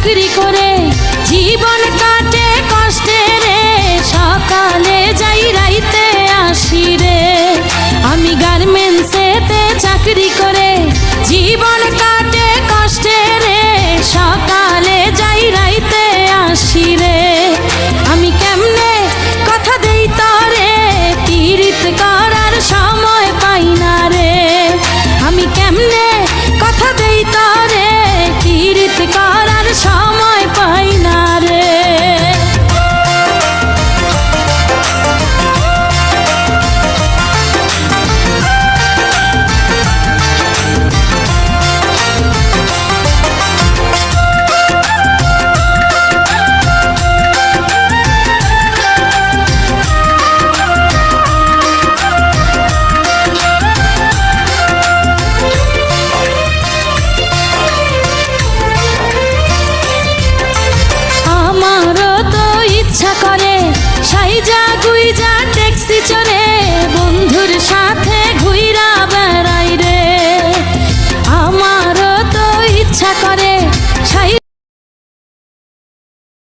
চাকরি করে জীবন কাটে কষ্টে রে, সকালে যাই রাইতে আসি রে। আমি গার্মেন্টসেতে চাকরি করে জীবন কাটে কষ্টে রে, সকালে যাই রাইতে আসি রে। আমি কেমনে কথা দেই তরে, পীড়িত করার সময় পাই না রে। আমি কেমনে কথা দেই তরে, পীড়িত করার সময় পাই না রে। ইচ্ছা করে সাইজা গুইজা ট্যাক্সি চড়ে বন্ধুর সাথে ঘুইরা বেড়াই রে। আমারও তো ইচ্ছা করে